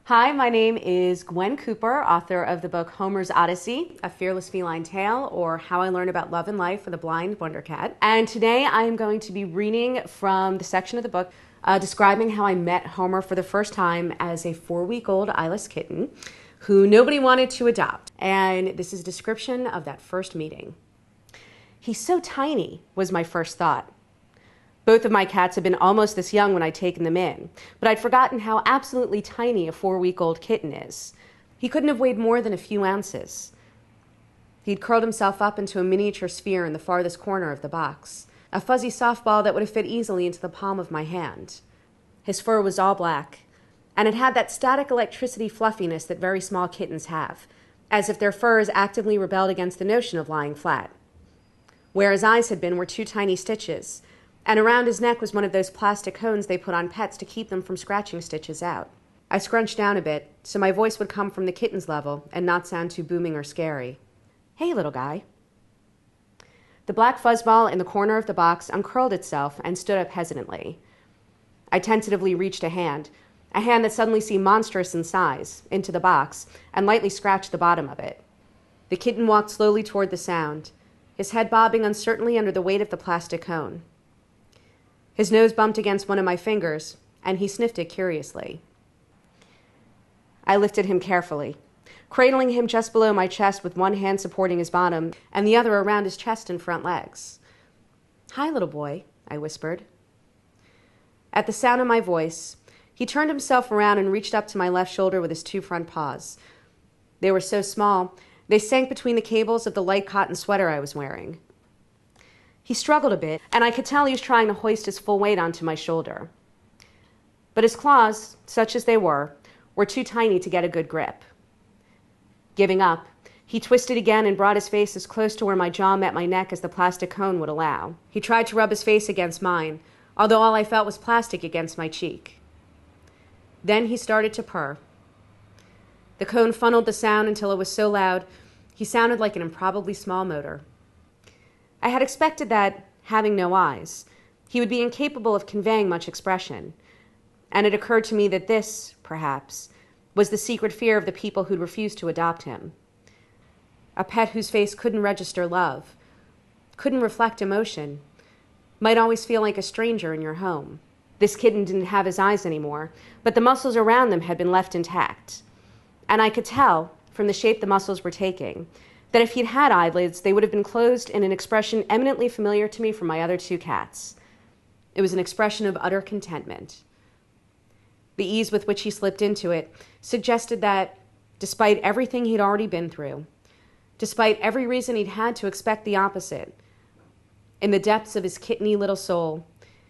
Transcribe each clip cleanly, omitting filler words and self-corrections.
Hi, my name is Gwen Cooper, author of the book Homer's Odyssey, A Fearless Feline Tale, or How I Learned About Love and Life for the Blind Wonder Cat. And today I am going to be reading from the section of the book describing how I met Homer for the first time as a 4-week-old eyeless kitten who nobody wanted to adopt. And this is a description of that first meeting. "He's so tiny," was my first thought. Both of my cats had been almost this young when I'd taken them in, but I'd forgotten how absolutely tiny a 4-week-old kitten is. He couldn't have weighed more than a few ounces. He'd curled himself up into a miniature sphere in the farthest corner of the box, a fuzzy softball that would have fit easily into the palm of my hand. His fur was all black, and it had that static electricity fluffiness that very small kittens have, as if their furs actively rebelled against the notion of lying flat. Where his eyes had been were 2 tiny stitches, and around his neck was one of those plastic cones they put on pets to keep them from scratching stitches out. I scrunched down a bit, so my voice would come from the kitten's level and not sound too booming or scary. "Hey, little guy." The black fuzzball in the corner of the box uncurled itself and stood up hesitantly. I tentatively reached a hand that suddenly seemed monstrous in size, into the box, and lightly scratched the bottom of it. The kitten walked slowly toward the sound, his head bobbing uncertainly under the weight of the plastic cone. His nose bumped against one of my fingers, and he sniffed it curiously. I lifted him carefully, cradling him just below my chest with one hand supporting his bottom and the other around his chest and front legs. "Hi, little boy," I whispered. At the sound of my voice, he turned himself around and reached up to my left shoulder with his 2 front paws. They were so small, they sank between the cables of the light cotton sweater I was wearing. He struggled a bit, and I could tell he was trying to hoist his full weight onto my shoulder. But his claws, such as they were too tiny to get a good grip. Giving up, he twisted again and brought his face as close to where my jaw met my neck as the plastic cone would allow. He tried to rub his face against mine, although all I felt was plastic against my cheek. Then he started to purr. The cone funneled the sound until it was so loud, he sounded like an improbably small motor. I had expected that, having no eyes, he would be incapable of conveying much expression, and it occurred to me that this, perhaps, was the secret fear of the people who'd refused to adopt him. A pet whose face couldn't register love, couldn't reflect emotion, might always feel like a stranger in your home. This kitten didn't have his eyes anymore, but the muscles around them had been left intact, and I could tell, from the shape the muscles were taking, that if he'd had eyelids, they would have been closed in an expression eminently familiar to me from my other 2 cats. It was an expression of utter contentment. The ease with which he slipped into it suggested that, despite everything he'd already been through, despite every reason he'd had to expect the opposite, in the depths of his kitteny little soul,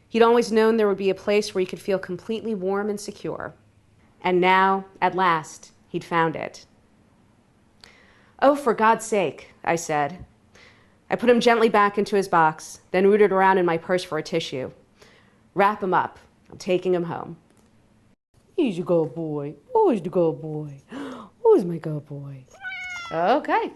he'd always known there would be a place where he could feel completely warm and secure. And now, at last, he'd found it. "Oh, for God's sake," I said. I put him gently back into his box, then rooted around in my purse for a tissue. "Wrap him up. I'm taking him home." "He's a good boy. Who's the good boy? Who's my good boy?" "Okay."